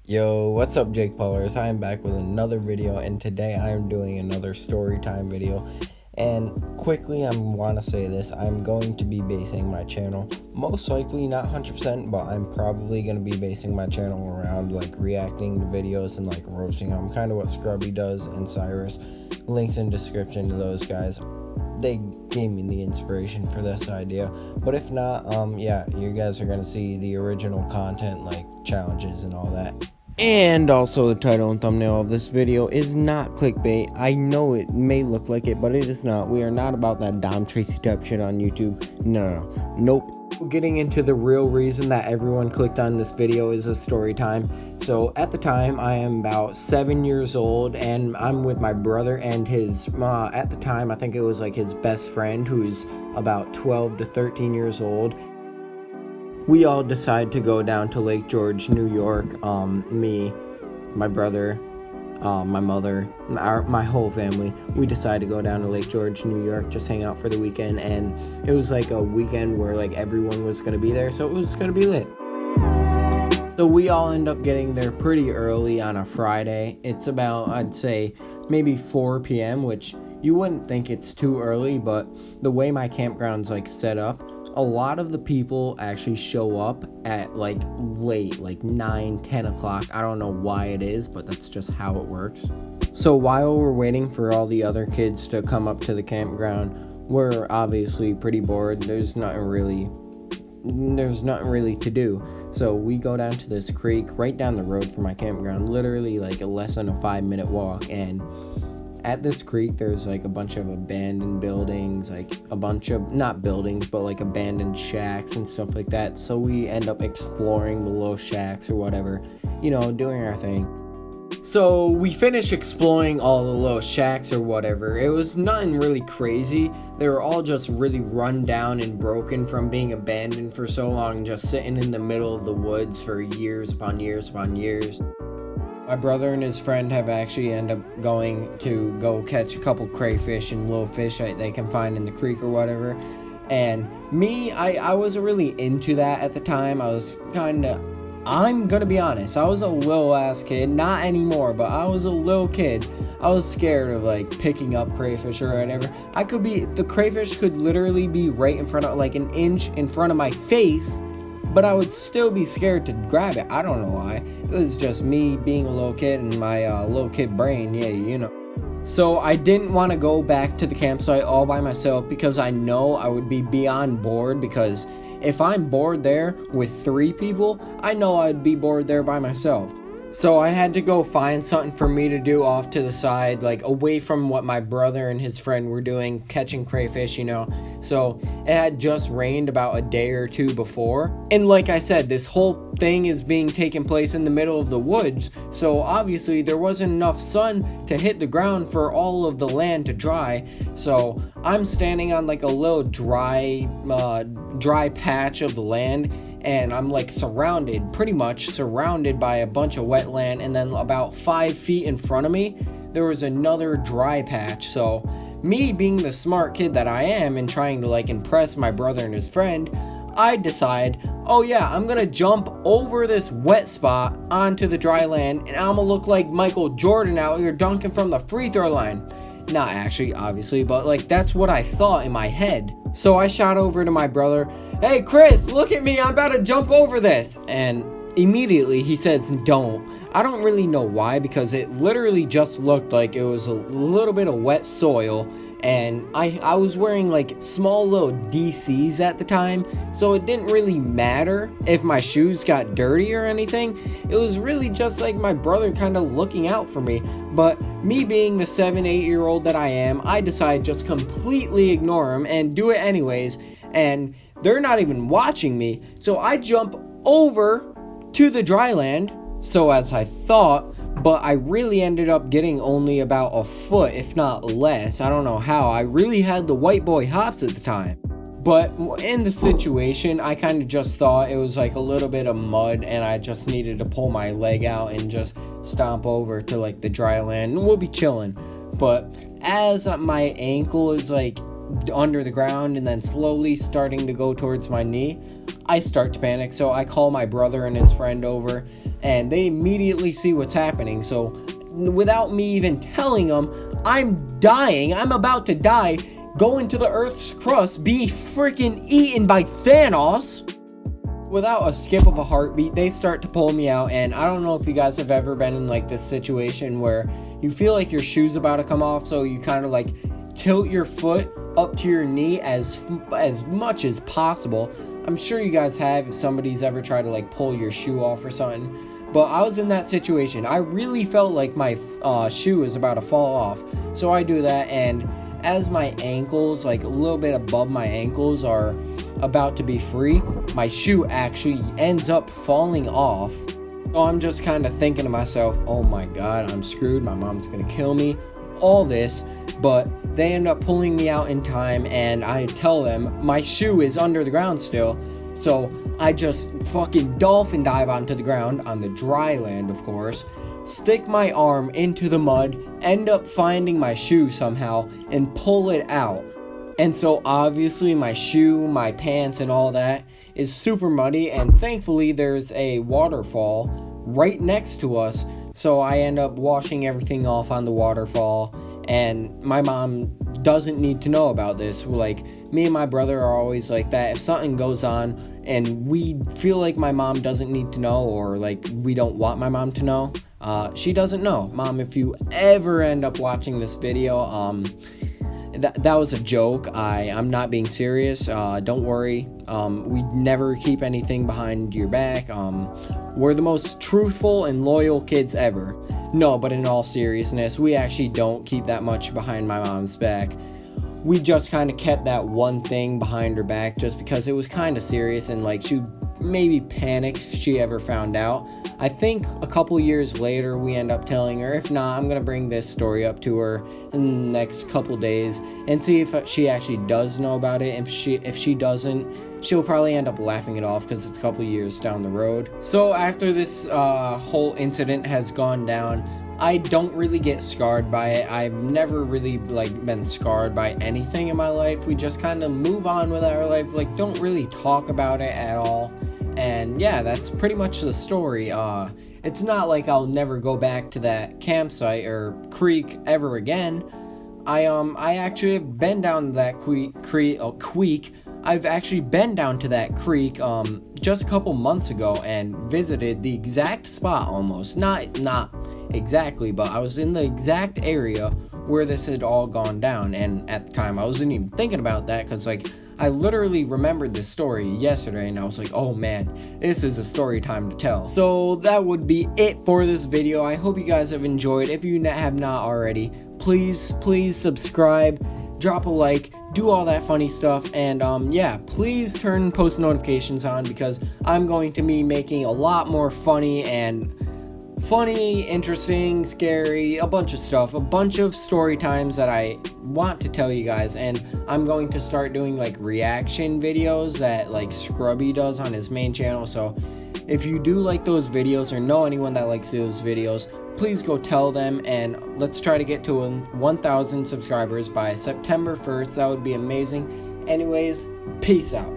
Yo, what's up, Jake Paulers? I am back with another video, and today I am doing another story time video. And quickly, I want to say this: I'm going to be basing my channel, most likely not 100%, but I'm probably going to be basing my channel around like reacting to videos and like roasting them, kind of what Scrubby does and Cyrus. Links in description to those guys. They gave me the inspiration for this idea, but if not, yeah, you guys are gonna see the original content, like challenges and all that. And also, the title and thumbnail of this video is not clickbait. I know it may look like it, but it is not. We are not about that Dom Tracy type shit on YouTube. No. Nope. Getting into the real reason that everyone clicked on this video is a story time. So at the time, I am about 7 years old, and I'm with my brother and his at the time, I think it was like his best friend, who's about 12 to 13 years old. We all decide to go down to Lake George, New York. Me, my brother, my mother, my whole family. We decided to go down to Lake George, New York, just hang out for the weekend. And it was like a weekend where like everyone was gonna be there, so it was gonna be lit. So we all end up getting there pretty early on a Friday. It's about, I'd say, maybe 4 p.m., which you wouldn't think it's too early, but the way my campground's like set up, a lot of the people actually show up at like late, like 9-10 o'clock. I don't know why it is, but that's just how it works. So while we're waiting for all the other kids to come up to the campground, we're obviously pretty bored. There's nothing really to do. So we go down to this creek right down the road from my campground, literally like a less than a 5-minute walk. And at this creek, there's like a bunch of abandoned buildings, like a bunch of, not buildings, but like abandoned shacks and stuff like that. So we end up exploring the little shacks or whatever, you know, doing our thing. So we finished exploring all the little shacks or whatever. It was nothing really crazy. They were all just really run down and broken from being abandoned for so long, just sitting in the middle of the woods for years upon years upon years. My brother and his friend have actually ended up going to go catch a couple crayfish and little fish that they can find in the creek or whatever. And me, I wasn't really into that at the time. I was I'm gonna be honest, I was a little ass kid. Not anymore, but I was a little kid. I was scared of like picking up crayfish or whatever. The crayfish could literally be right in front of, like an inch in front of my face, but I would still be scared to grab it. I don't know why. It was just me being a little kid and my little kid brain, yeah, you know. So I didn't want to go back to the campsite all by myself because I know I would be beyond bored, because if I'm bored there with 3 people, I know I'd be bored there by myself. So I had to go find something for me to do off to the side, like away from what my brother and his friend were doing, catching crayfish, you know. So it had just rained about a day or two before. And like I said, this whole thing is being taken place in the middle of the woods. So obviously there wasn't enough sun to hit the ground for all of the land to dry. So I'm standing on like a little dry patch of the land, and I'm like pretty much surrounded by a bunch of wetland, and then about 5 feet in front of me there was another dry patch. So me being the smart kid that I am and trying to like impress my brother and his friend, I decide, oh yeah, I'm gonna jump over this wet spot onto the dry land, and I'm gonna look like Michael Jordan out here dunking from the free throw line. Not actually, obviously, but like that's what I thought in my head. So I shot over to my brother, "Hey Chris, look at me, I'm about to jump over this." And immediately he says, "Don't." I don't really know why, because it literally just looked like it was a little bit of wet soil, and I was wearing like small little DCs at the time, so it didn't really matter if my shoes got dirty or anything. It was really just like my brother kind of looking out for me. But me being the 7-8-year-old that I am, I decide just completely ignore him and do it anyways, and they're not even watching me. So I jump over to the dry land, so as I thought, but I really ended up getting only about a foot, if not less. I don't know how. I really had the white boy hops at the time. But in the situation, I kind of just thought it was like a little bit of mud, and I just needed to pull my leg out and just stomp over to like the dry land, and we'll be chilling. But as my ankle is like under the ground and then slowly starting to go towards my knee, I start to panic. So I call my brother and his friend over, and they immediately see what's happening. So without me even telling them, I'm dying, I'm about to die, go into the Earth's crust, be freaking eaten by Thanos. Without a skip of a heartbeat, they start to pull me out, and I don't know if you guys have ever been in like this situation where you feel like your shoe's about to come off, so you kind of like tilt your foot up to your knee as much as possible. I'm sure you guys have if somebody's ever tried to like pull your shoe off or something. But I was in that situation. I really felt like my shoe is about to fall off. So I do that, and as my ankles, like a little bit above my ankles, are about to be free, my shoe actually ends up falling off. So I'm just kind of thinking to myself, oh my god, I'm screwed, my mom's gonna kill me, all this. But they end up pulling me out in time, and I tell them my shoe is under the ground still. So I just fucking dolphin dive onto the ground, on the dry land of course, stick my arm into the mud, end up finding my shoe somehow, and pull it out. And so obviously my shoe, my pants, and all that is super muddy, and thankfully there's a waterfall right next to us. So I end up washing everything off on the waterfall, and my mom doesn't need to know about this. Like, me and my brother are always like that. If something goes on and we feel like my mom doesn't need to know, or like we don't want my mom to know, she doesn't know. Mom, if you ever end up watching this video, that was a joke. I'm not being serious. Don't worry. We never keep anything behind your back. We're the most truthful and loyal kids ever. No, but in all seriousness, we actually don't keep that much behind my mom's back. We just kind of kept that one thing behind her back just because it was kind of serious, and like she maybe panic if she ever found out. I think a couple years later we end up telling her. If not, I'm gonna bring this story up to her in the next couple days and see if she actually does know about it. If she doesn't, she'll probably end up laughing it off because it's a couple years down the road. So after this whole incident has gone down, I don't really get scarred by it. I've never really like been scarred by anything in my life. We just kind of move on with our life, like don't really talk about it at all. And yeah, that's pretty much the story. It's not like I'll never go back to that campsite or creek ever again. I actually have been down to that creek. I've actually been down to that creek just a couple months ago and visited the exact spot almost. Not exactly, but I was in the exact area where this had all gone down, and at the time I wasn't even thinking about that because like I literally remembered this story yesterday, and I was like, oh man, this is a story time to tell. So that would be it for this video. I hope you guys have enjoyed. If you have not already, please subscribe, drop a like, do all that funny stuff, and yeah, please turn post notifications on because I'm going to be making a lot more funny, interesting, scary, a bunch of stuff, a bunch of story times that I want to tell you guys. And I'm going to start doing like reaction videos that like Scrubby does on his main channel. So if you do like those videos or know anyone that likes those videos, please go tell them, and let's try to get to 1,000 subscribers by September 1st. That would be amazing. Anyways, peace out.